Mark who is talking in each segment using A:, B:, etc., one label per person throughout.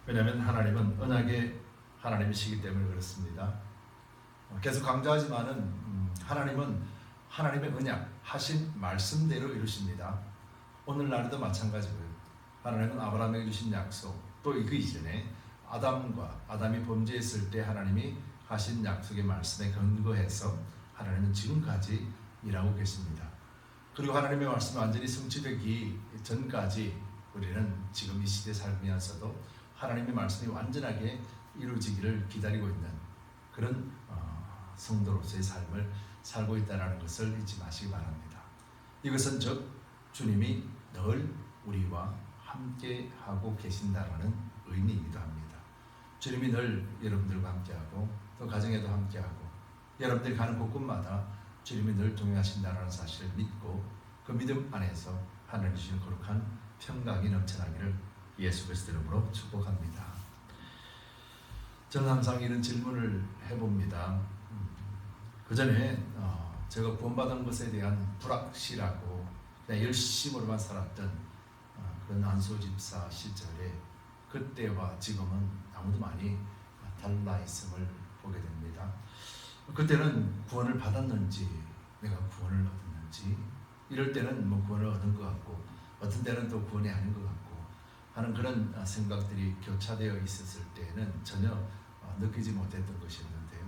A: 왜냐하면 하나님은 언약의 하나님이시기 때문에 그렇습니다. 계속 강조하지만은 하나님은 하나님의 언약 하신 말씀대로 이루십니다. 오늘날에도 마찬가지고요. 하나님은 아브라함에게 주신 약속, 또 그 이전에 아담이 범죄했을 때 하나님이 하신 약속의 말씀에 근거해서 하나님은 지금까지 일하고 계십니다. 그리고 하나님의 말씀이 완전히 성취되기 전까지 우리는 지금 이 시대에 살면서도 하나님의 말씀이 완전하게 이루어지기를 기다리고 있는 그런 성도로서의 삶을 살고 있다는 것을 잊지 마시기 바랍니다. 이것은 즉 주님이 늘 우리와 함께 하고 계신다라는 의미이기도 합니다. 주님이 늘 여러분들과 함께하고 또 가정에도 함께하고 여러분들이 가는 곳곳마다 주님이 늘 동행하신다는 사실을 믿고 그 믿음 안에서 하나님 주시는 거룩한 평강이 넘쳐나기를 예수 그리스도 이름으로 축복합니다. 저는 항상 이런 질문을 해봅니다. 그 전에 제가 구원받은 것에 대한 불확실하고 그냥 열심으로만 살았던 그런 안소 집사 시절에 그때와 지금은 아무도 많이 달라 있음을 보게 됩니다. 그때는 구원을 받았는지 내가 구원을 얻었는지 이럴 때는 뭐 구원을 얻은 것 같고 어떤 때는 또 구원이 아닌 것 같고 하는 그런 생각들이 교차되어 있었을 때는 전혀 느끼지 못했던 것이었는데요.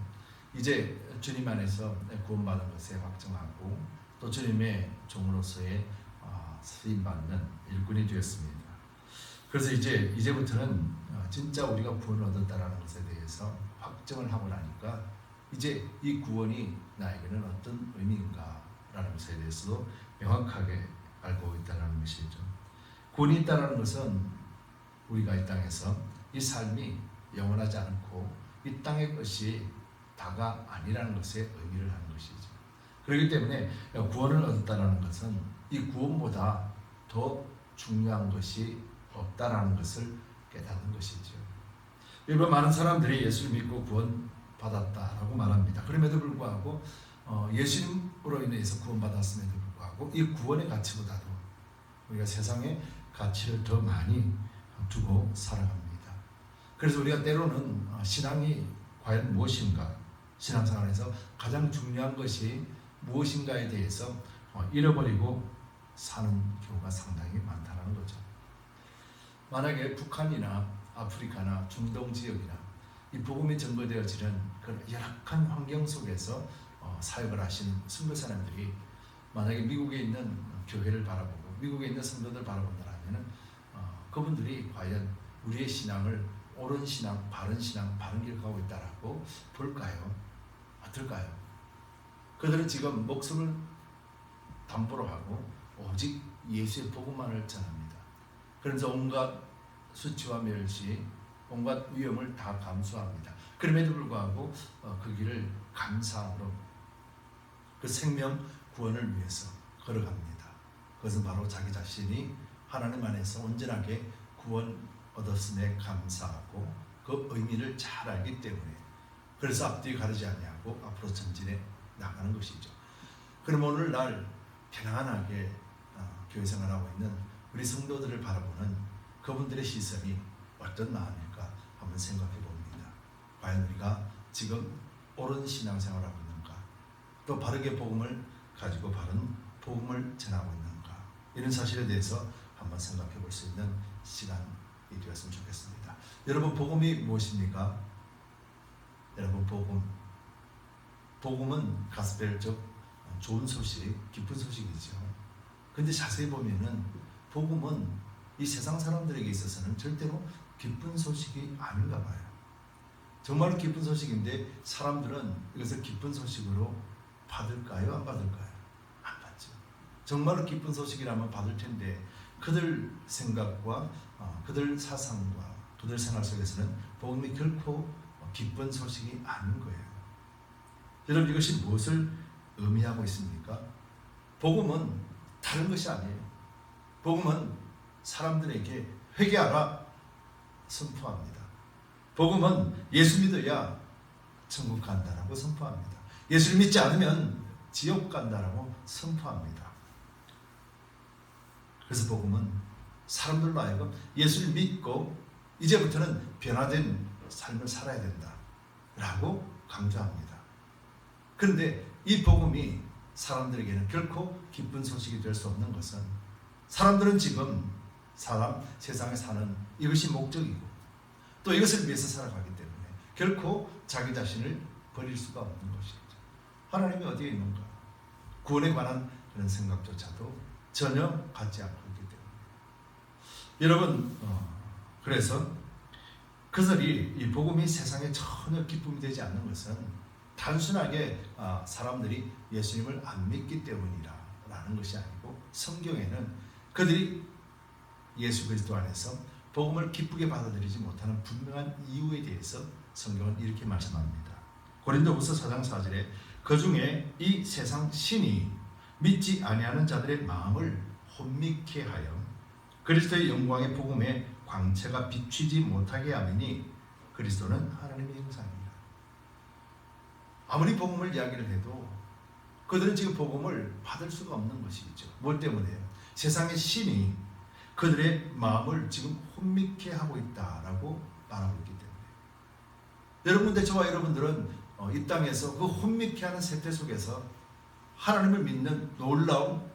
A: 이제 주님 안에서 구원받은 것에 확정하고 또 주님의 종으로서의 쓰임받는 일꾼이 되었습니다. 그래서 이제부터는 진짜 우리가 구원을 얻었다라는 것에 대해서 확정을 하고 나니까 이제 이 구원이 나에게는 어떤 의미인가라는 것에 대해서도 명확하게 알고 있다는 것이죠. 구원이 있다는 것은 우리가 이 땅에서 이 삶이 영원하지 않고 이 땅의 것이 다가 아니라는 것에 의미를 하는 것이죠. 그렇기 때문에 구원을 얻었다는 것은 이 구원보다 더 중요한 것이 없다라는 것을 깨닫는 것이죠. 일반 많은 사람들이 예수를 믿고 구원받았다라고 말합니다. 그럼에도 불구하고 예수님으로 인해서 구원받았음에도 불구하고 이 구원의 가치보다도 우리가 세상의 가치를 더 많이 두고 살아갑니다. 그래서 우리가 때로는 신앙이 과연 무엇인가, 신앙생활에서 가장 중요한 것이 무엇인가에 대해서 잃어버리고 사는 경우가 상당히 많다는 거죠. 만약에 북한이나 아프리카나 중동 지역이나 이 복음이 전거되어지는 그런 열악한 환경 속에서 사역을 하시는 선교사님들이 만약에 미국에 있는 교회를 바라보고 미국에 있는 성도들 바라본다면 그분들이 과연 우리의 신앙을 옳은 신앙, 바른 길 가고 있다라고 볼까요? 어떨까요? 그들은 지금 목숨을 담보로 하고 오직 예수의 복음만을 전합니다. 그래서 온갖 수치와 멸시, 온갖 위험을 다 감수합니다. 그럼에도 불구하고 그 길을 감사함으로 그 생명 구원을 위해서 걸어갑니다. 그것은 바로 자기 자신이 하나님 안에서 온전하게 구원 얻었음에 감사하고 그 의미를 잘 알기 때문에 그래서 앞뒤 가리지 아니하고 앞으로 전진해 나가는 것이죠. 그럼 오늘날 편안하게 교회 생활하고 있는 우리 성도들을 바라보는 그분들의 시선이 어떤 마음일까 한번 생각해 봅니다. 과연 우리가 지금 옳은 신앙생활을 하고 있는가, 또 바르게 복음을 가지고 바른 복음을 전하고 있는가, 이런 사실에 대해서 한번 생각해 볼 수 있는 시간이 되었으면 좋겠습니다. 여러분, 복음이 무엇입니까? 여러분, 복음은 가스펠, 즉 좋은 소식, 기쁜 소식이죠. 근데 자세히 보면은 복음은 이 세상 사람들에게 있어서는 절대로 기쁜 소식이 아닌가 봐요. 정말로 기쁜 소식인데 사람들은 이것을 기쁜 소식으로 받을까요? 안 받을까요? 안 받죠. 정말로 기쁜 소식이라면 받을 텐데 그들 생각과 그들 사상과 그들 생활 속에서는 복음이 결코 기쁜 소식이 아닌 거예요. 여러분, 이것이 무엇을 의미하고 있습니까? 복음은 다른 것이 아니에요. 복음은 사람들에게 회개하라 선포합니다. 복음은 예수 믿어야 천국 간다라고 선포합니다. 예수를 믿지 않으면 지옥 간다라고 선포합니다. 그래서 복음은 사람들로 하여금 예수를 믿고 이제부터는 변화된 삶을 살아야 된다 라고 강조합니다. 그런데 이 복음이 사람들에게는 결코 기쁜 소식이 될 수 없는 것은 사람들은 지금 세상에 사는 이것이 목적이고 또 이것을 위해서 살아가기 때문에 결코 자기 자신을 버릴 수가 없는 것이죠. 하나님이 어디에 있는가? 구원에 관한 그런 생각조차도 전혀 갖지 않고 있기 때문에 여러분 그래서 그들이 이 복음이 세상에 전혀 기쁨이 되지 않는 것은 단순하게 사람들이 예수님을 안 믿기 때문이라는 것이 아니고 성경에는 그들이 예수 그리스도 안에서 복음을 기쁘게 받아들이지 못하는 분명한 이유에 대해서 성경은 이렇게 말씀합니다. 고린도후서 4장 4절에 그 중에 이 세상 신이 믿지 아니하는 자들의 마음을 혼미케 하여 그리스도의 영광의 복음에 광채가 비추지 못하게 하리니 그리스도는 하나님의 형상입니다. 아무리 복음을 이야기를 해도 그들은 지금 복음을 받을 수가 없는 것이죠. 뭐 때문에요? 세상의 신이 그들의 마음을 지금 혼미케 하고 있다라고 말하고 있기 때문에 여러분들 저와 여러분들은 이 땅에서 그 혼미케 하는 세태 속에서 하나님을 믿는 놀라운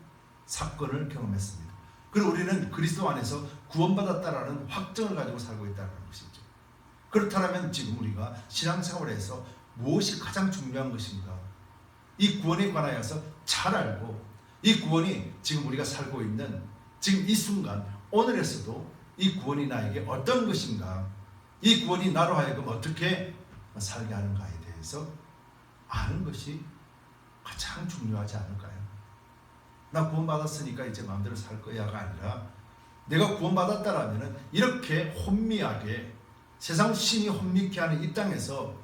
A: 사건을 경험했습니다. 그리고 우리는 그리스도 안에서 구원받았다라는 확정을 가지고 살고 있다는 것이죠. 그렇다면 지금 우리가 신앙생활에서 무엇이 가장 중요한 것인가? 이 구원에 관하여서 잘 알고 이 구원이 지금 우리가 살고 있는 지금 이 순간 오늘에서도 이 구원이 나에게 어떤 것인가? 이 구원이 나로 하여금 어떻게 살게 하는가에 대해서 아는 것이 가장 중요하지 않을까요? 나 구원받았으니까 이제 마음대로 살 거야가 아니라 내가 구원받았다라면 이렇게 혼미하게 세상 신이 혼미케 하는 이 땅에서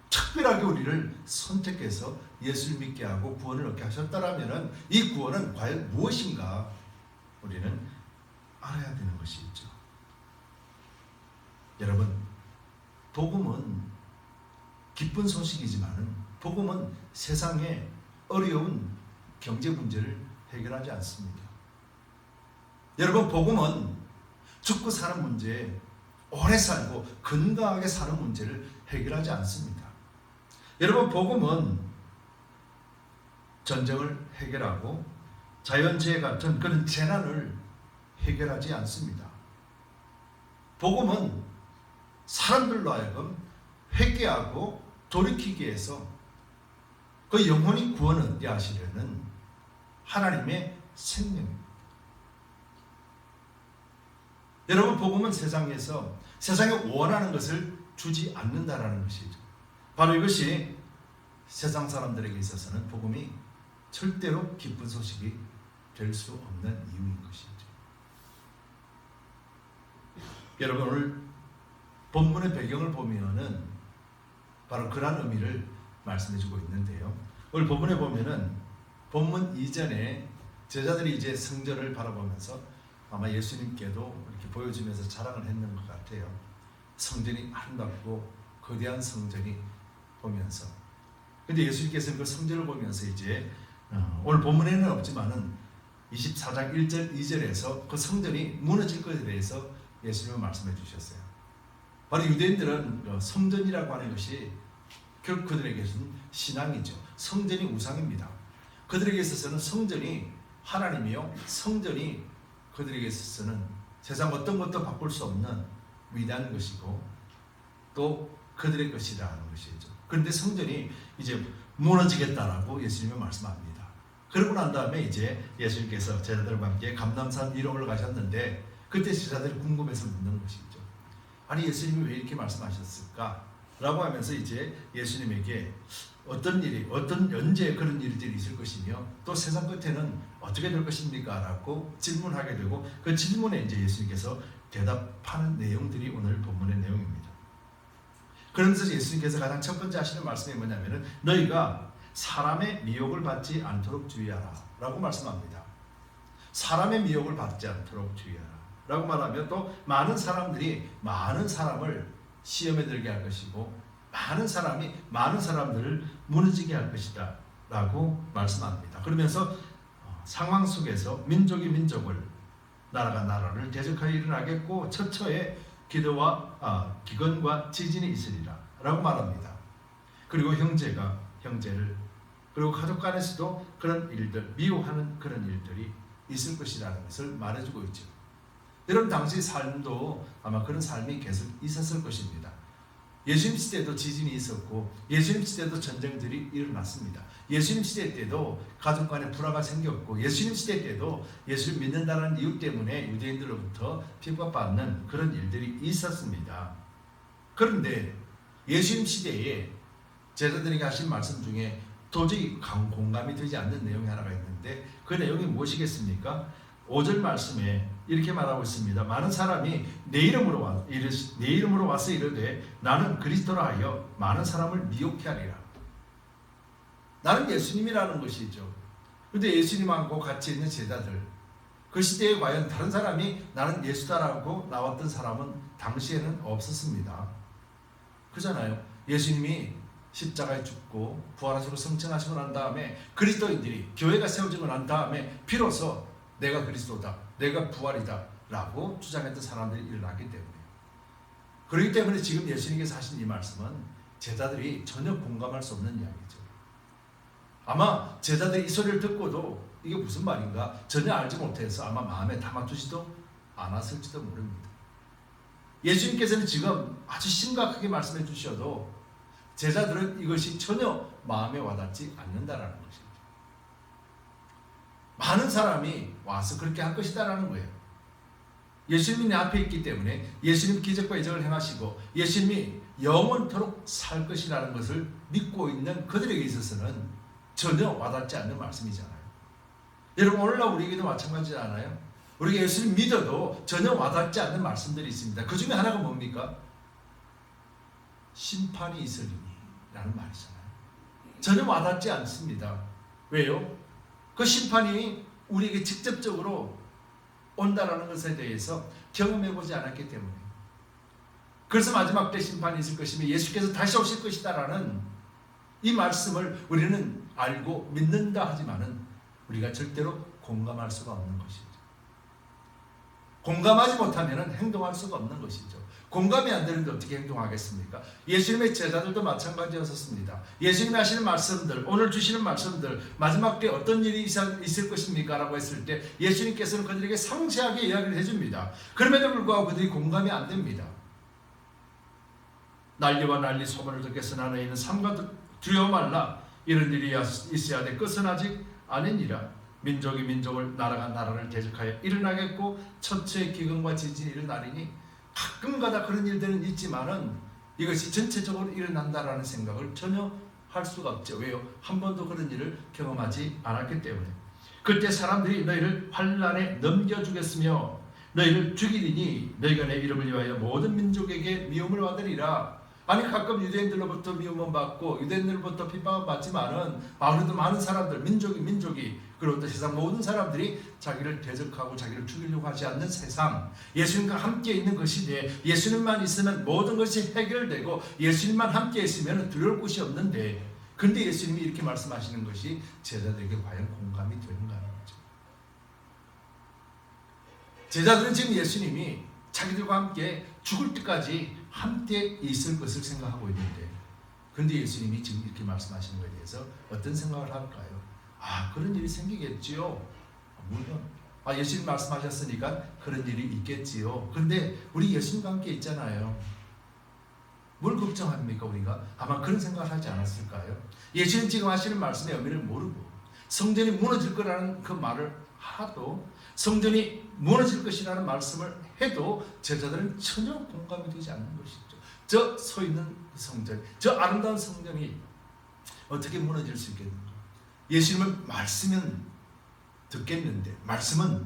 A: 특별하게 우리를 선택해서 예수를 믿게 하고 구원을 얻게 하셨다라면 이 구원은 과연 무엇인가 우리는 알아야 되는 것이 있죠. 여러분, 복음은 기쁜 소식이지만 복음은 세상의 어려운 경제 문제를 해결하지 않습니다. 여러분, 복음은 죽고 사는 문제, 오래 살고 건강하게 사는 문제를 해결하지 않습니다. 여러분, 복음은 전쟁을 해결하고 자연재해 같은 그런 재난을 해결하지 않습니다. 복음은 사람들로 하여금 회개하고 돌이키게 해서 그 영혼이 구원을 얻게 하시려는 하나님의 생명입니다. 여러분, 복음은 세상에서 세상에 원하는 것을 주지 않는다라는 것이죠. 바로 이것이 세상 사람들에게 있어서는 복음이 절대로 기쁜 소식이 될 수 없는 이유인 것이죠. 여러분, 오늘 본문의 배경을 보면은 바로 그런 의미를 말씀해주고 있는데요. 오늘 본문에 보면은 본문 이전에 제자들이 이제 성전을 바라보면서 아마 예수님께도 이렇게 보여주면서 자랑을 했는 것 같아요. 성전이 아름답고 거대한 성전이 보면서. 근데 예수님께서는 그 성전을 보면서 이제 오늘 본문에는 없지만은 24장 1절 2절에서 그 성전이 무너질 것에 대해서 예수님은 말씀해 주셨어요. 바로 유대인들은 성전이라고 하는 것이 결국 그들에게는 신앙이죠. 성전이 우상입니다. 그들에게 있어서는 성전이 하나님이요, 성전이 그들에게 있어서는 세상 어떤 것도 바꿀 수 없는 위대한 것이고 또 그들의 것이라는 것이죠. 그런데 성전이 이제 무너지겠다라고 예수님은 말씀합니다. 그러고 난 다음에 이제 예수님께서 제자들과 함께 감람산 위로 올라가셨는데 그때 제자들이 궁금해서 묻는 것이죠. 아니, 예수님이 왜 이렇게 말씀하셨을까? 라고 하면서 이제 예수님에게 어떤 일이, 언제 그런 일들이 있을 것이며 또 세상 끝에는 어떻게 될 것입니까? 라고 질문하게 되고 그 질문에 이제 예수님께서 대답하는 내용들이 오늘 본문의 내용입니다. 그러면서 예수님께서 가장 첫 번째 하시는 말씀이 뭐냐면은 너희가 사람의 미혹을 받지 않도록 주의하라 라고 말씀합니다. 사람의 미혹을 받지 않도록 주의하라 라고 말하면 또 많은 사람들이 많은 사람을 시험에 들게 할 것이고 많은 사람이 많은 사람들을 무너지게 할 것이다 라고 말씀합니다. 그러면서 상황 속에서 민족이 민족을 나라가 나라를 대적하여 일어나겠고 처처에 기근과 지진이 있으리라 라고 말합니다. 그리고 형제가 형제를, 그리고 가족 간에서도 그런 일들, 미워하는 그런 일들이 있을 것이라는 것을 말해주고 있죠. 여러분 당시 삶도 아마 그런 삶이 계속 있었을 것입니다. 예수님 시대에도 지진이 있었고 예수님 시대에도 전쟁들이 일어났습니다. 예수님 시대 때도 가족 간에 불화가 생겼고 예수님 시대 때도 예수를 믿는다는 이유 때문에 유대인들로부터 핍박받는 그런 일들이 있었습니다. 그런데 예수님 시대에 제자들에게 하신 말씀 중에 도저히 공감이 되지 않는 내용이 하나가 있는데 그 내용이 무엇이겠습니까? 5절 말씀에 이렇게 말하고 있습니다. 많은 사람이 내 이름으로 와서 이르되 나는 그리스도라 하여 많은 사람을 미혹해 하리라. 나는 예수님이라는 것이죠. 그런데 예수님하고 같이 있는 제자들, 그 시대에 과연 다른 사람이 나는 예수다라고 나왔던 사람은 당시에는 없었습니다. 그잖아요. 예수님이 십자가에 죽고 부활하시고 승천하시고 난 다음에 그리스도인들이 교회가 세워지고 난 다음에 비로소 내가 그리스도다, 내가 부활이다 라고 주장했던 사람들이 일어났기 때문에, 그렇기 때문에 지금 예수님께서 하신 이 말씀은 제자들이 전혀 공감할 수 없는 이야기죠. 아마 제자들이 이 소리를 듣고도 이게 무슨 말인가 전혀 알지 못해서 아마 마음에 담아두지도 않았을지도 모릅니다. 예수님께서는 지금 아주 심각하게 말씀해 주셔도 제자들은 이것이 전혀 마음에 와닿지 않는다라는 것입니다. 많은 사람이 와서 그렇게 할 것이다라는 거예요. 예수님이 내 앞에 있기 때문에 예수님 기적과 이적을 행하시고 예수님이 영원토록 살 것이라는 것을 믿고 있는 그들에게 있어서는 전혀 와닿지 않는 말씀이잖아요. 여러분 오늘날 우리에게도 마찬가지지 않아요? 우리가 예수님 믿어도 전혀 와닿지 않는 말씀들이 있습니다. 그 중에 하나가 뭡니까? 심판이 있으리니 라는 말이잖아요. 전혀 와닿지 않습니다. 왜요? 그 심판이 우리에게 직접적으로 온다라는 것에 대해서 경험해보지 않았기 때문에, 그래서 마지막 때 심판이 있을 것이며 예수께서 다시 오실 것이다라는 이 말씀을 우리는 알고 믿는다 하지만은 우리가 절대로 공감할 수가 없는 것이죠. 공감하지 못하면 행동할 수가 없는 것이죠. 공감이 안 되는데 어떻게 행동하겠습니까? 예수님의 제자들도 마찬가지였었습니다. 예수님이 하시는 말씀들, 오늘 주시는 말씀들, 마지막 때 어떤 일이 있을 것입니까? 라고 했을 때 예수님께서는 그들에게 상세하게 이야기를 해줍니다. 그럼에도 불구하고 그들이 공감이 안 됩니다. 난리와 난리 소문을 듣겠으나 너희는 삼가 두려워 말라. 이런 일이 있어야 돼. 끝은 아직 아니니라. 민족이 민족을, 나라가 나라를 대적하여 일어나겠고 천체의 기근과 지진이 일어나리니, 가끔가다 그런 일들은 있지만은 이것이 전체적으로 일어난다라는 생각을 전혀 할 수가 없죠. 왜요? 한 번도 그런 일을 경험하지 않았기 때문에. 그때 사람들이 너희를 환난에 넘겨주겠으며 너희를 죽이리니 너희가 내 이름을 위하여 모든 민족에게 미움을 받으리라. 아니 가끔 유대인들로부터 미움은 받고 유대인들로부터 핍박은 받지만은 그래도 많은 사람들, 민족이 그리고 또 세상 모든 사람들이 자기를 대적하고 자기를 죽이려고 하지 않는 세상, 예수님과 함께 있는 그 시대에 예수님만 있으면 모든 것이 해결되고 예수님만 함께 있으면 두려울 곳이 없는데, 근데 예수님이 이렇게 말씀하시는 것이 제자들에게 과연 공감이 되는가 하는 거죠. 제자들은 지금 예수님이 자기들과 함께 죽을 때까지 함께 있을 것을 생각하고 있는데, 근데 예수님이 지금 이렇게 말씀하시는 것에 대해서 어떤 생각을 할까요? 그런 일이 생기겠지요. 물론 예수님 말씀하셨으니까 그런 일이 있겠지요. 그런데 우리 예수님과 함께 있잖아요. 뭘 걱정합니까 우리가? 아마 그런 생각을 하지 않았을까요? 예수님 지금 하시는 말씀의 의미를 모르고 성전이 무너질 거라는 그 말을 하도, 성전이 무너질 것이라는 말씀을 해도 제자들은 전혀 공감이 되지 않는 것이죠. 저 서 있는 성전, 저 아름다운 성전이 어떻게 무너질 수 있겠는가? 예수님은 말씀은 듣겠는데, 말씀은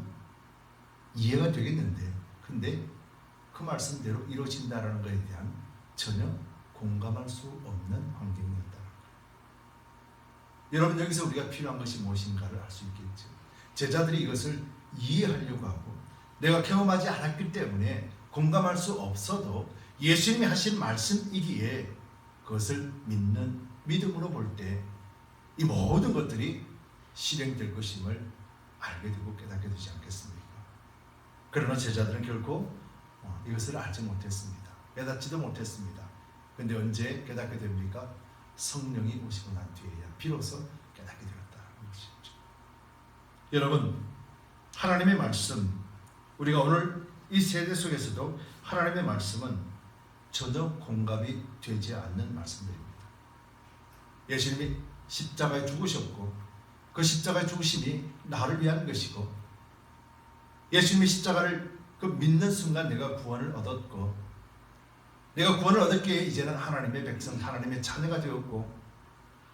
A: 이해가 되겠는데, 근데 그 말씀대로 이루어진다는 것에 대한 전혀 공감할 수 없는 환경이었다. 여러분 여기서 우리가 필요한 것이 무엇인가를 알 수 있겠죠. 제자들이 이것을 이해하려고 하고 내가 경험하지 않았기 때문에 공감할 수 없어도 예수님이 하신 말씀이기에 그것을 믿는 믿음으로 볼 때 이 모든 것들이 실행될 것임을 알게 되고 깨닫게 되지 않겠습니까? 그러나 제자들은 결코 이것을 알지 못했습니다. 깨닫지도 못했습니다. 그런데 언제 깨닫게 됩니까? 성령이 오시고 난 뒤에야 비로소 깨닫게 되었다는 것이죠. 여러분, 하나님의 말씀, 우리가 오늘 이 세대 속에서도 하나님의 말씀은 전혀 공감이 되지 않는 말씀들입니다. 예수님이 십자가에 죽으셨고 그 십자가의 죽으심이 나를 위한 것이고, 예수님이 십자가를 그 믿는 순간 내가 구원을 얻었고, 내가 구원을 얻었기에 이제는 하나님의 백성, 하나님의 자녀가 되었고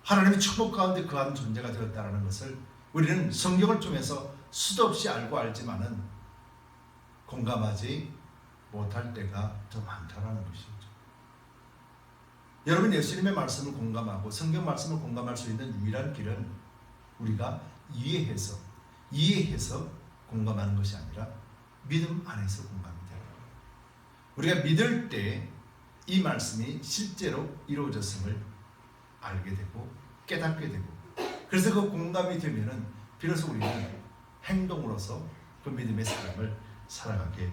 A: 하나님의 축복 가운데 거한 존재가 되었다는 것을 우리는 성경을 통해서 수도 없이 알고 알지만은 공감하지 못할 때가 더 많다는 것이죠. 여러분, 예수님의 말씀을 공감하고 성경 말씀을 공감할 수 있는 유일한 길은 우리가 이해해서 공감하는 것이 아니라 믿음 안에서 공감이 돼요. 우리가 믿을 때 이 말씀이 실제로 이루어졌음을 알게 되고 깨닫게 되고, 그래서 그 공감이 되면은 비로소 우리는 행동으로서 그 믿음의 삶을 살아가게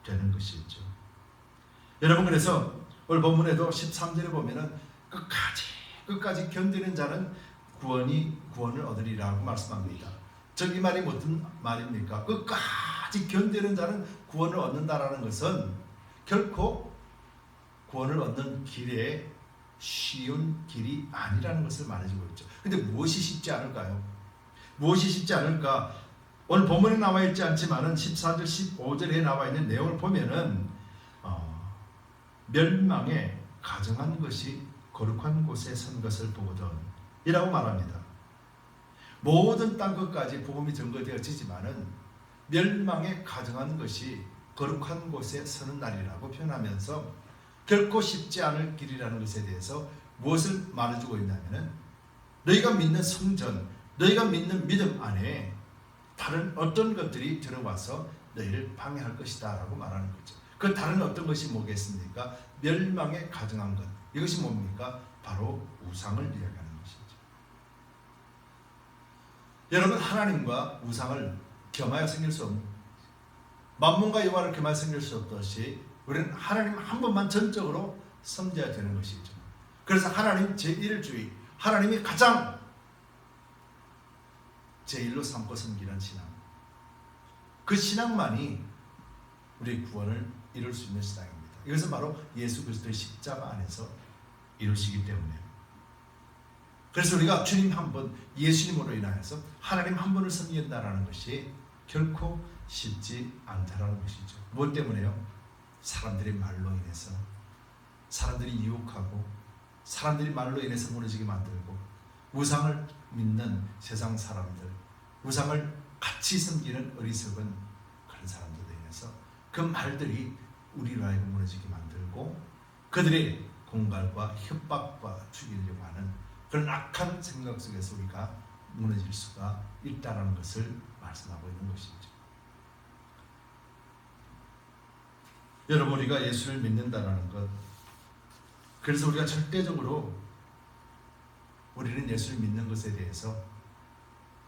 A: 되는 것이죠. 여러분, 그래서 오늘 본문에도 13절에 보면은 끝까지 견디는 자는 구원을 얻으리라고 말씀합니다. 즉 이 말이 무슨 말입니까? 끝까지 견디는 자는 구원을 얻는다라는 것은 결코 구원을 얻는 길에 쉬운 길이 아니라는 것을 말해주고 있죠. 근데 무엇이 쉽지 않을까요? 무엇이 쉽지 않을까? 오늘 본문에 나와 있지 않지만은 14절 15절에 나와 있는 내용을 보면은 멸망에 가증한 것이 거룩한 곳에 선 것을 보거든 이라고 말합니다. 모든 땅 끝까지 복음이 전거되어지지만은 멸망에 가증한 것이 거룩한 곳에 서는 날이라고 표현하면서 결코 쉽지 않을 길이라는 것에 대해서 무엇을 말해주고 있냐면은 너희가 믿는 성전, 너희가 믿는 믿음 안에 다른 어떤 것들이 들어와서 너희를 방해할 것이다 라고 말하는 거죠. 그 다른 어떤 것이 뭐겠습니까? 멸망에 가증한 것, 이것이 뭡니까? 바로 우상을 이야기하는 것이죠. 여러분, 하나님과 우상을 겸하여 섬길 수 없는, 만문과 여호와를 겸하여 섬길 수 없듯이 우리는 하나님 한 분만 전적으로 섬겨야 되는 것이죠. 그래서 하나님 제1주의, 하나님이 가장 제1로 삼고 섬기는 신앙, 그 신앙만이 우리의 구원을 이룰 수 있는 신앙입니다. 이것은 바로 예수 그리스도의 십자가 안에서 이루시기 때문에, 그래서 우리가 주님 한 분, 예수님으로 인하여서 하나님 한 분을 섬긴다는 것이 결코 쉽지 않다는 것이죠. 무엇 때문에요? 사람들의 말로 인해서, 사람들이 유혹하고 사람들이 말로 인해서 무너지게 만들고, 우상을 믿는 세상 사람들, 우상을 같이 섬기는 어리석은 그런 사람들에 인해서 그 말들이 우리로 하여금 무너지게 만들고 그들의 공갈과 협박과 죽이려고 하는 그런 악한 생각 속에서 우리가 무너질 수가 있다는 것을 말씀하고 있는 것이죠. 여러분, 우리가 예수를 믿는다는 것, 그래서 우리가 절대적으로 우리는 예수를 믿는 것에 대해서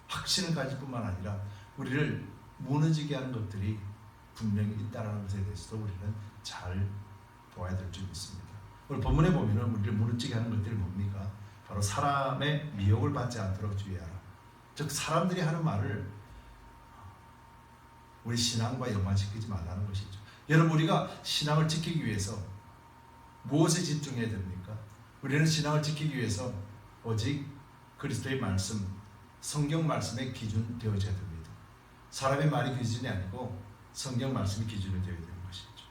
A: 확신을 가질 뿐만 아니라 우리를 무너지게 하는 것들이 분명히 있다는 것에 대해서도 우리는 잘 보아야 될 줄 믿습니다. 오늘 본문에 보면 우리를 무너지게 하는 것들이 뭡니까? 바로 사람의 미혹을 받지 않도록 주의하라. 즉 사람들이 하는 말을 우리 신앙과 연관시키지 말라는 것이죠. 여러분, 우리가 신앙을 지키기 위해서 무엇에 집중해야 됩니까? 우리는 신앙을 지키기 위해서 오직 그리스도의 말씀, 성경 말씀의 기준 되어져야 됩니다. 사람의 말이 기준이 아니고 성경 말씀이 기준이 되어야 되는 것이죠.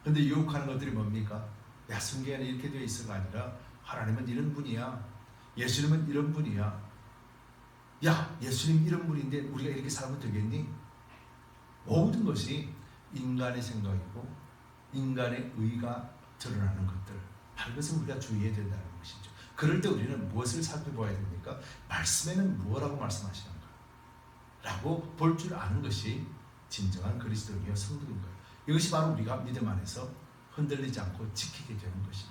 A: 그런데 유혹하는 것들이 뭡니까? 야, 성경에는 이렇게 되어 있어가 아니라 하나님은 이런 분이야, 예수님은 이런 분이야, 야, 예수님 이런 분인데 우리가 이렇게 살면 되겠니? 모든 것이 인간의 생각이고 인간의 의가 드러나는 것들, 그것은 우리가 주의해야 된다는 것이죠. 그럴 때 우리는 무엇을 살펴봐야 됩니까? 말씀에는 무엇라고 말씀하시는가 라고 볼 줄 아는 것이 진정한 그리스도인이요 성도인 거예요. 이것이 바로 우리가 믿음 안에서 흔들리지 않고 지키게 되는 것이죠.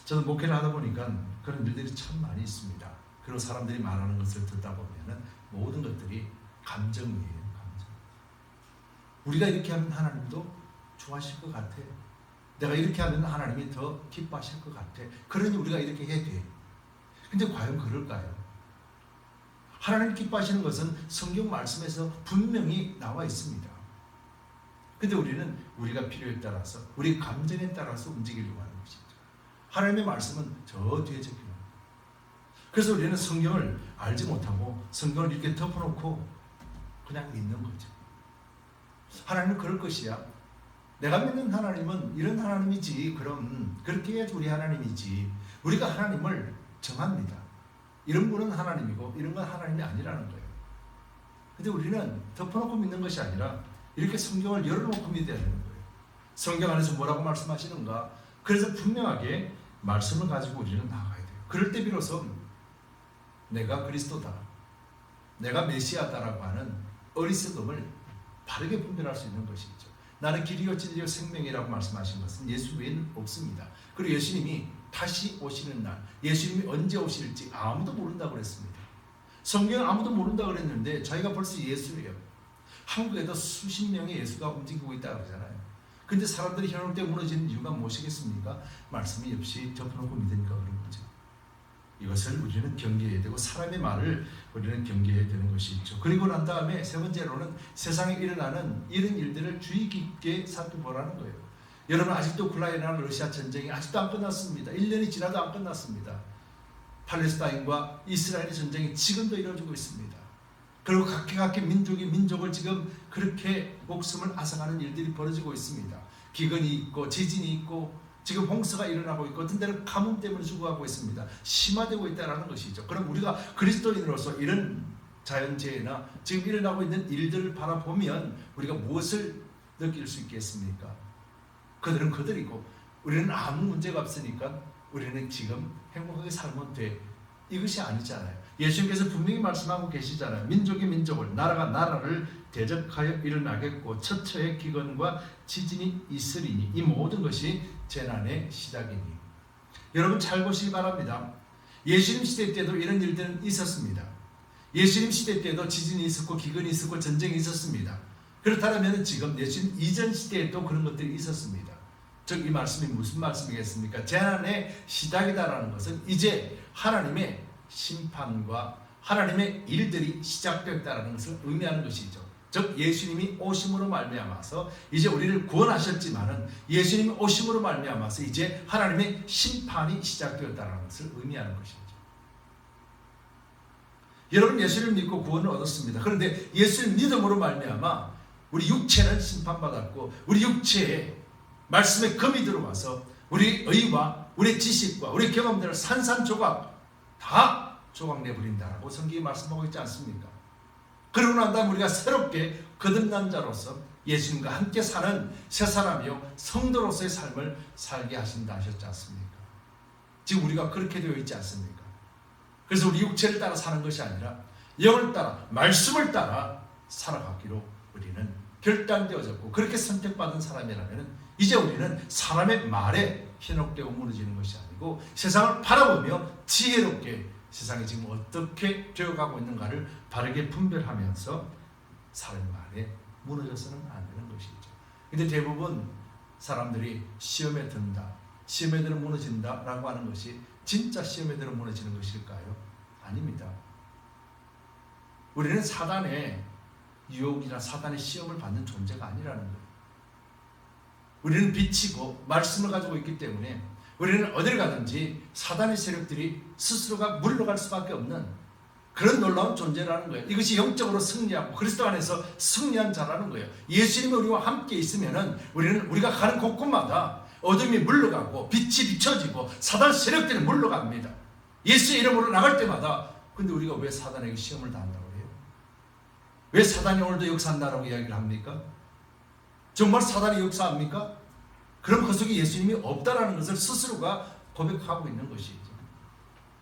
A: 저는 목회를 하다 보니까 그런 일들이 참 많이 있습니다. 그리고 사람들이 말하는 것을 듣다 보면 모든 것들이 감정이에요. 감정. 우리가 이렇게 하면 하나님도 좋아하실 것 같아. 내가 이렇게 하면 하나님이 더 기뻐하실 것 같아. 그러니 우리가 이렇게 해야 돼. 근데 과연 그럴까요? 하나님 기뻐하시는 것은 성경 말씀에서 분명히 나와 있습니다. 근데 우리는 우리가 필요에 따라서, 우리 감정에 따라서 움직이려고 하는 것이죠. 하나님의 말씀은 저 뒤에 적혀있는 거예요. 그래서 우리는 성경을 알지 못하고 성경을 이렇게 덮어놓고 그냥 있는 거죠. 하나님은 그럴 것이야. 내가 믿는 하나님은 이런 하나님이지. 그럼 그렇게 해야지 우리 하나님이지. 우리가 하나님을 정합니다. 이런 분은 하나님이고 이런 건 하나님이 아니라는 거예요. 근데 우리는 덮어놓고 믿는 것이 아니라 이렇게 성경을 열어놓고 믿어야 되는 거예요. 성경 안에서 뭐라고 말씀하시는가? 그래서 분명하게 말씀을 가지고 우리는 나가야 돼요. 그럴 때 비로소 내가 그리스도다, 내가 메시아다라고 하는 어리석음을 바르게 분별할 수 있는 것이죠. 나는 길이요 진리요 생명이라고 말씀하신 것은 예수 외에는 없습니다. 그리고 예수님이 다시 오시는 날, 예수님이 언제 오실지 아무도 모른다고 그랬습니다. 성경 아무도 모른다고 그랬는데 자기가 벌써 예수예요. 한국에도 수십 명의 예수가 움직이고 있다고 그러잖아요. 근데 사람들이 현혹 때 무너지는 이유가 무엇이겠습니까? 말씀이 없이 덮어놓고 믿으니까 그런 거죠. 이것을 우리는 경계해야 되고 사람의 말을 우리는 경계해야 되는 것이 있죠. 그리고 난 다음에 세 번째로는 세상에 일어나는 이런 일들을 주의 깊게 살펴보라는 거예요. 여러분, 아직도 우크라이나나 러시아 전쟁이 아직도 안 끝났습니다. 1년이 지나도 안 끝났습니다. 팔레스타인과 이스라엘의 전쟁이 지금도 이루어지고 있습니다. 그리고 각기 민족이 민족을 지금 그렇게 목숨을 앗아가는 일들이 벌어지고 있습니다. 기근이 있고 지진이 있고 지금 홍수가 일어나고 있고 어떤 데는 가뭄 때문에 죽어가고 있습니다. 심화되고 있다는 것이죠. 그럼 우리가 그리스도인으로서 이런 자연재해나 지금 일어나고 있는 일들을 바라보면 우리가 무엇을 느낄 수 있겠습니까? 그들은 그들이고 우리는 아무 문제가 없으니까 우리는 지금 행복하게 살면 돼. 이것이 아니잖아요. 예수님께서 분명히 말씀하고 계시잖아요. 민족이 민족을, 나라가 나라를 대적하여 일어나겠고 처처의 기근과 지진이 있으리니 이 모든 것이 재난의 시작이니. 여러분 잘 보시기 바랍니다. 예수님 시대 때도 이런 일들은 있었습니다. 예수님 시대 때도 지진이 있었고 기근이 있었고 전쟁이 있었습니다. 그렇다면 지금 예수님 이전 시대에도 그런 것들이 있었습니다. 즉 이 말씀이 무슨 말씀이겠습니까? 재난의 시작이다라는 것은 이제 하나님의 심판과 하나님의 일들이 시작되었다는 것을 의미하는 것이죠. 즉 예수님이 오심으로 말미암아서 이제 우리를 구원하셨지만은 예수님이 오심으로 말미암아서 이제 하나님의 심판이 시작되었다는 것을 의미하는 것이죠. 여러분 예수를 믿고 구원을 얻었습니다. 그런데 예수를 믿음으로 말미암아 우리 육체는 심판받았고 우리 육체에 말씀의 금이 들어와서 우리 의와 우리 지식과 우리 경험들을 산산조각 다 조각내버린다라고 성경이 말씀하고 있지 않습니까? 그러고 난 다음 우리가 새롭게 거듭난 자로서 예수님과 함께 사는 새 사람이요 성도로서의 삶을 살게 하신다 하셨지 않습니까? 지금 우리가 그렇게 되어 있지 않습니까? 그래서 우리 육체를 따라 사는 것이 아니라 영을 따라 말씀을 따라 살아가기로 우리는 결단되어졌고 그렇게 선택받은 사람이라면 이제 우리는 사람의 말에 현혹되고 무너지는 것이 아니고 세상을 바라보며 지혜롭게 세상이 지금 어떻게 되어가고 있는가를 바르게 분별하면서 사람의 말에 무너져서는 안 되는 것이죠. 근데 대부분 사람들이 시험에 든다, 시험에 들어 무너진다 라고 하는 것이 진짜 시험에 들어 무너지는 것일까요? 아닙니다. 우리는 사단의 유혹이나 사단의 시험을 받는 존재가 아니라는 거예요. 우리는 빛이고 말씀을 가지고 있기 때문에 우리는 어딜 가든지 사단의 세력들이 스스로가 물러갈 수밖에 없는 그런 놀라운 존재라는 거예요. 이것이 영적으로 승리하고 그리스도 안에서 승리한 자라는 거예요. 예수님이 우리와 함께 있으면은 우리는 우리가 가는 곳곳마다 어둠이 물러가고 빛이 비춰지고 사단 세력들이 물러갑니다. 예수의 이름으로 나갈 때마다. 근데 우리가 왜 사단에게 시험을 당한다고 해요? 왜 사단이 오늘도 역사한다라고 이야기를 합니까? 정말 사단이 역사합니까? 그럼 그 속에 예수님이 없다라는 것을 스스로가 고백하고 있는 것이죠.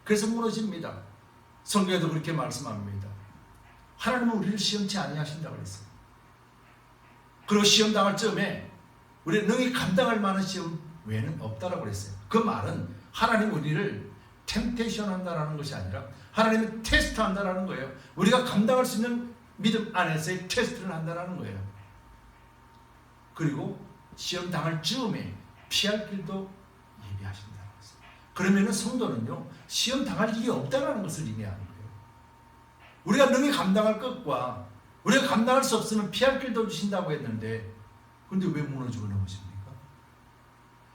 A: 그래서 무너집니다. 성경에도 그렇게 말씀합니다. 하나님은 우리를 시험치 아니하신다고 그랬어요. 그리고 시험 당할 즈음에 우리는 능히 감당할 만한 시험 외에는 없다라고 그랬어요. 그 말은 하나님 우리를 템테이션 한다라는 것이 아니라 하나님은 테스트 한다라는 거예요. 우리가 감당할 수 있는 믿음 안에서의 테스트를 한다라는 거예요. 그리고 시험 당할 즈음에 피할 길도 예비하신다는 것을. 그러면은 성도는요, 시험 당할 일이 없다는 것을 의미하는 거예요. 우리가 능히 감당할 것과 우리가 감당할 수 없으면 피할 길도 주신다고 했는데, 근데 왜 무너지고 넘어집니까?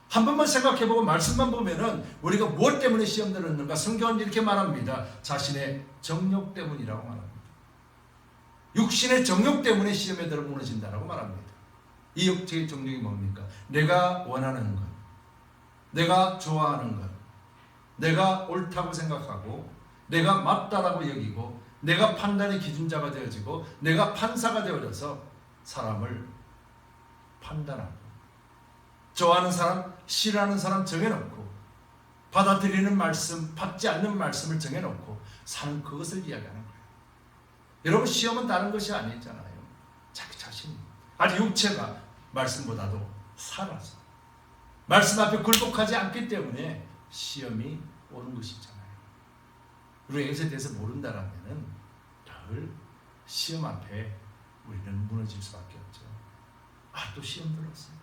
A: 한 번만 생각해보고 말씀만 보면은 우리가 무엇 때문에 시험 들었는가? 성경은 이렇게 말합니다. 자신의 정욕 때문이라고 말합니다. 육신의 정욕 때문에 시험에 들어 무너진다라고 말합니다. 이 육체의 정욕이 뭡니까? 내가 원하는 것, 내가 좋아하는 것, 내가 옳다고 생각하고 내가 맞다라고 여기고 내가 판단의 기준자가 되어지고 내가 판사가 되어져서 사람을 판단하고 좋아하는 사람, 싫어하는 사람 정해놓고 받아들이는 말씀, 받지 않는 말씀을 정해놓고 사는 그것을 이야기하는 거예요. 여러분, 시험은 다른 것이 아니잖아요. 자기 자신, 아니 육체가 말씀보다도 살아서 말씀 앞에 굴복하지 않기 때문에 시험이 오는 것이잖아요. 우리가 이것에 대해서 모른다라면 늘 시험 앞에 우리는 무너질 수밖에 없죠. 또 시험 들었어요.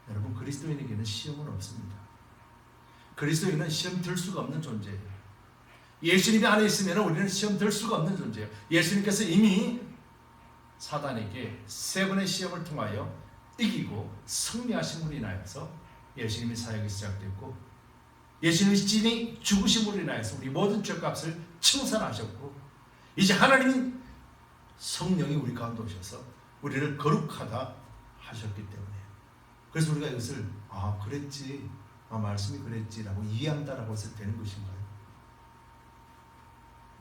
A: 여러분, 그리스도인에게는 시험은 없습니다. 그리스도인은 시험 들 수가 없는 존재예요. 예수님이 안에 있으면 우리는 시험 들 수가 없는 존재예요. 예수님께서 이미 사단에게 3번의 시험을 통하여 이기고 승리하심으로 인하여서 예수님의 사역이 시작됐고, 예수님의 진이 죽으심으로 인하여서 우리 모든 죄값을 청산하셨고, 이제 하나님이 성령이 우리 가운데 오셔서 우리를 거룩하다 하셨기 때문에, 그래서 우리가 이것을 그랬지, 말씀이 그랬지라고 이해한다라고 해서 되는 것인가요?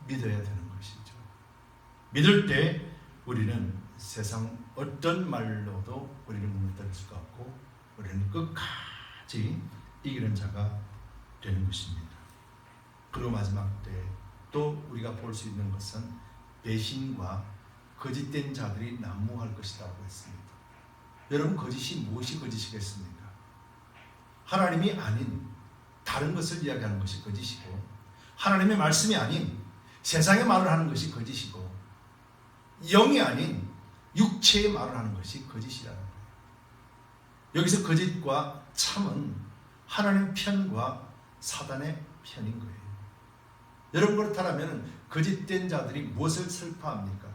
A: 믿어야 되는 것이죠. 믿을 때 우리는 세상 어떤 말로도 우리를 무너뜨릴 수가 없고 우리는 끝까지 이기는 자가 되는 것입니다. 그리고 마지막 때 또 우리가 볼 수 있는 것은 배신과 거짓된 자들이 난무할 것이라고 했습니다. 여러분, 거짓이 무엇이 거짓이겠습니까? 하나님이 아닌 다른 것을 이야기하는 것이 거짓이고, 하나님의 말씀이 아닌 세상의 말을 하는 것이 거짓이고, 영이 아닌 육체의 말을 하는 것이 거짓이라는 거예요. 여기서 거짓과 참은 하나님 편과 사단의 편인 거예요. 여러분, 그렇다면 거짓된 자들이 무엇을 슬퍼합니까?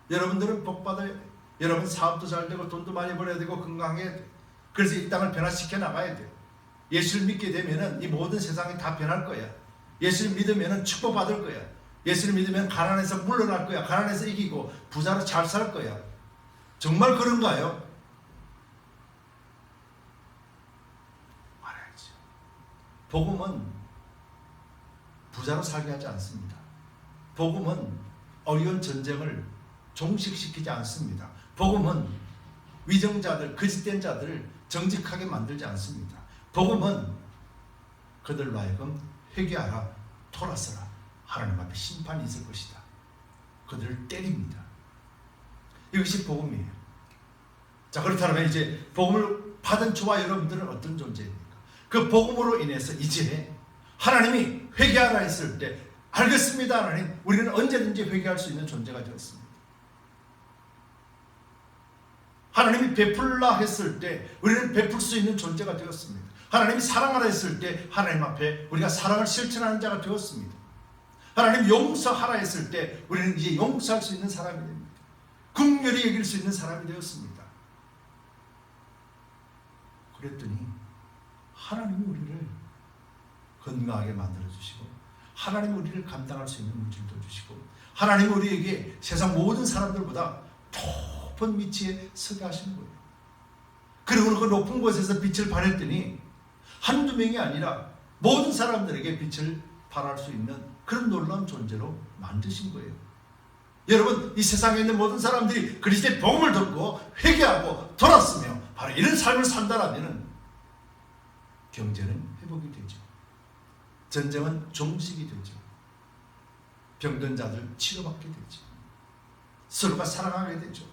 A: 여러분들은 복받아야 돼요. 여러분 사업도 잘 되고 돈도 많이 벌어야 되고 건강해야 돼요. 그래서 이 땅을 변화시켜 나가야 돼요. 예수를 믿게 되면 이 모든 세상이 다 변할 거야. 예수를 믿으면 축복받을 거야. 예수를 믿으면 가난에서 물러날 거야. 가난에서 이기고 부자로 잘 살 거야. 정말 그런가요? 말해야죠. 복음은 부자로 살게 하지 않습니다. 복음은 어려운 전쟁을 종식시키지 않습니다. 복음은 위정자들, 거짓된 자들을 정직하게 만들지 않습니다. 복음은 그들로 하여금 회개하라, 돌아서라. 하나님 앞에 심판이 있을 것이다. 그들을 때립니다. 이것이 복음이에요. 자, 그렇다면 이제 복음을 받은 저와 여러분들은 어떤 존재입니까? 그 복음으로 인해서 이제 하나님이 회개하라 했을 때, 알겠습니다 하나님, 우리는 언제든지 회개할 수 있는 존재가 되었습니다. 하나님이 베풀라 했을 때 우리는 베풀 수 있는 존재가 되었습니다. 하나님이 사랑하라 했을 때 하나님 앞에 우리가 사랑을 실천하는 자가 되었습니다. 하나님 용서하라 했을 때 우리는 이제 용서할 수 있는 사람이 됩니다. 긍휼히 여길 수 있는 사람이 되었습니다. 그랬더니 하나님이 우리를 건강하게 만들어주시고, 하나님이 우리를 감당할 수 있는 물질도 주시고, 하나님이 우리에게 세상 모든 사람들보다 높은 위치에 서게 하시는 거예요. 그리고 그 높은 곳에서 빛을 발했더니 한두 명이 아니라 모든 사람들에게 빛을 발할 수 있는 그런 놀라운 존재로 만드신 거예요. 여러분, 이 세상에 있는 모든 사람들이 그리스도의 복음을 듣고 회개하고 돌았으며 바로 이런 삶을 산다라면 경제는 회복이 되죠. 전쟁은 종식이 되죠. 병든 자들 치료받게 되죠. 서로가 사랑하게 되죠.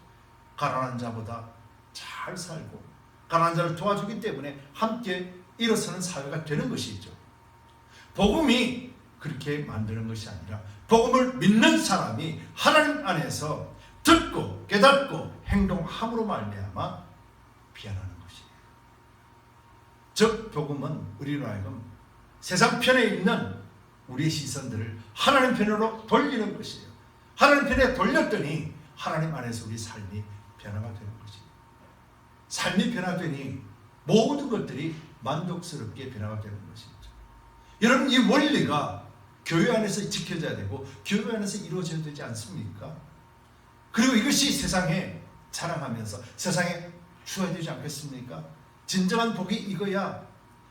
A: 가난한 자보다 잘 살고 가난한 자를 도와주기 때문에 함께 일어서는 사회가 되는 것이죠. 복음이 그렇게 만드는 것이 아니라 복음을 믿는 사람이 하나님 안에서 듣고 깨닫고 행동함으로 말미암아 변하는 것이에요. 즉 복음은 우리로 하여금 세상 편에 있는 우리의 시선들을 하나님 편으로 돌리는 것이에요. 하나님 편에 돌렸더니 하나님 안에서 우리 삶이 변화가 되는 것이에요. 삶이 변화되니 모든 것들이 만족스럽게 변화가 되는 것이죠. 여러분, 이 원리가 교회 안에서 지켜져야 되고 교회 안에서 이루어져야 되지 않습니까? 그리고 이것이 세상에 자랑하면서 세상에 주어야 되지 않겠습니까? 진정한 복이 이거야.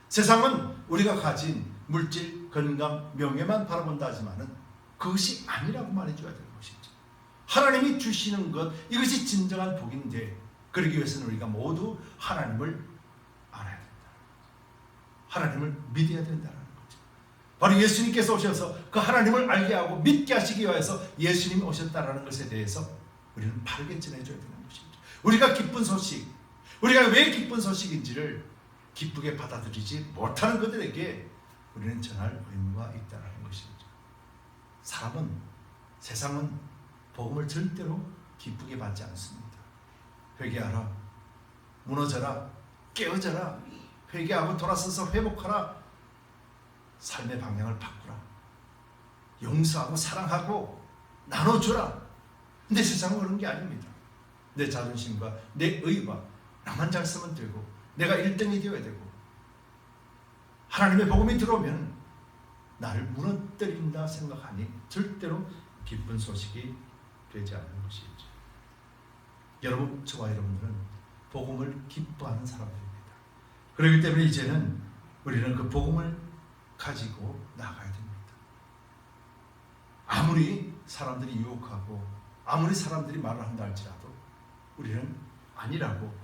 A: 세상은 우리가 가진 물질, 건강, 명예만 바라본다 하지만은 그것이 아니라고 말해줘야 되는 것이죠. 하나님이 주시는 것, 이것이 진정한 복인데 그러기 위해서는 우리가 모두 하나님을 알아야 된다. 하나님을 믿어야 된다는 거죠. 바로 예수님께서 오셔서 그 하나님을 알게 하고 믿게 하시기 위해서 예수님이 오셨다는 것에 대해서 우리는 바르게 전해줘야 되는 것이죠. 우리가 기쁜 소식, 우리가 왜 기쁜 소식인지를 기쁘게 받아들이지 못하는 그들에게 우리는 전할 의무가 있다는 것이죠. 세상은 복음을 절대로 기쁘게 받지 않습니다. 회개하라, 무너져라, 깨어져라, 회개하고 돌아서서 회복하라, 삶의 방향을 바꾸라, 용서하고 사랑하고 나눠주라. 근데 세상은 그런 게 아닙니다. 내 자존심과 내 의와 나만 잘 쓰면 되고 내가 1등이 되어야 되고 하나님의 복음이 들어오면 나를 무너뜨린다 생각하니 절대로 기쁜 소식이 되지 않는 것이죠. 여러분, 저와 여러분들은 복음을 기뻐하는 사람들입니다. 그렇기 때문에 이제는 우리는 그 복음을 가지고 나가야 됩니다. 아무리 사람들이 유혹하고 아무리 사람들이 말을 한다 할지라도 우리는 아니라고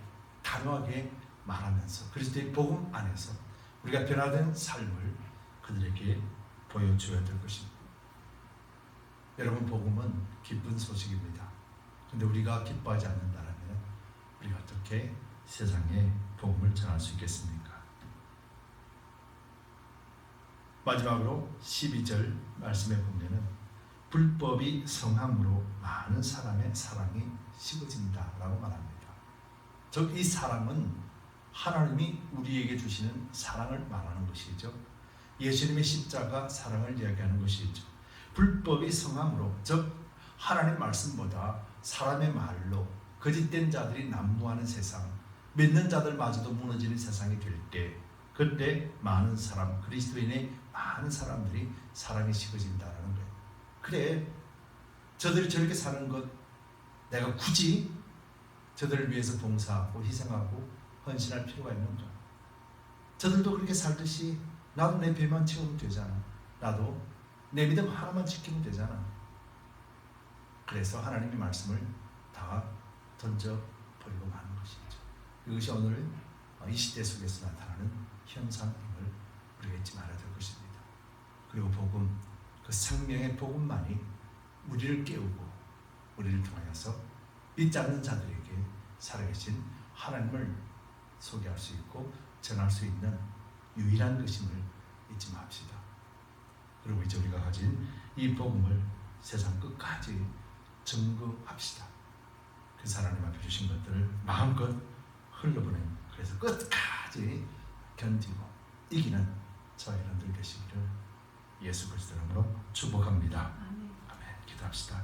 A: 단호하게 말하면서 그리스도의 복음 안에서 우리가 변화된 삶을 그들에게 보여줘야 될 것입니다. 여러분, 복음은 기쁜 소식입니다. 그런데 우리가 기뻐하지 않는다면 우리가 어떻게 세상에 복음을 전할 수 있겠습니까? 마지막으로 12절 말씀에 보면은 불법이 성함으로 많은 사람의 사랑이 식어진다라고 말합니다. 즉 이 사랑은 하나님이 우리에게 주시는 사랑을 말하는 것이죠. 예수님의 십자가 사랑을 이야기하는 것이죠. 불법이 성함으로, 즉 하나님 말씀보다 사람의 말로 거짓된 자들이 난무하는 세상, 믿는 자들마저도 무너지는 세상이 될 때, 그때 많은 사람, 그리스도인의 많은 사람들이 사랑이 식어진다는 거예요. 그래, 저들이 저렇게 사는 것 내가 굳이 저들을 위해서 봉사하고 희생하고 헌신할 필요가 있는가? 저들도 그렇게 살듯이 나도 내 배만 채우면 되잖아. 나도 내 믿음 하나만 지키면 되잖아. 그래서 하나님의 말씀을 다 던져버리고 마는 것이죠. 이것이 오늘 이 시대 속에서 나타나는 현상임을 우리가 잊지 말아야 될 것입니다. 그리고 복음, 그 생명의 복음만이 우리를 깨우고 우리를 통하여서 믿지 않는 자들에게 살아계신 하나님을 소개할 수 있고 전할 수 있는 유일한 것임을 잊지 맙시다. 그리고 이제 우리가 가진 이 복음을 세상 끝까지 증거합시다. 그 하나님 앞에 주신 것들을 마음껏 흘려보내는, 그래서 끝까지 견디고 이기는 저와 여러분들 되시기를 예수 그리스도 이름으로 축복합니다. 아멘. 기도합시다.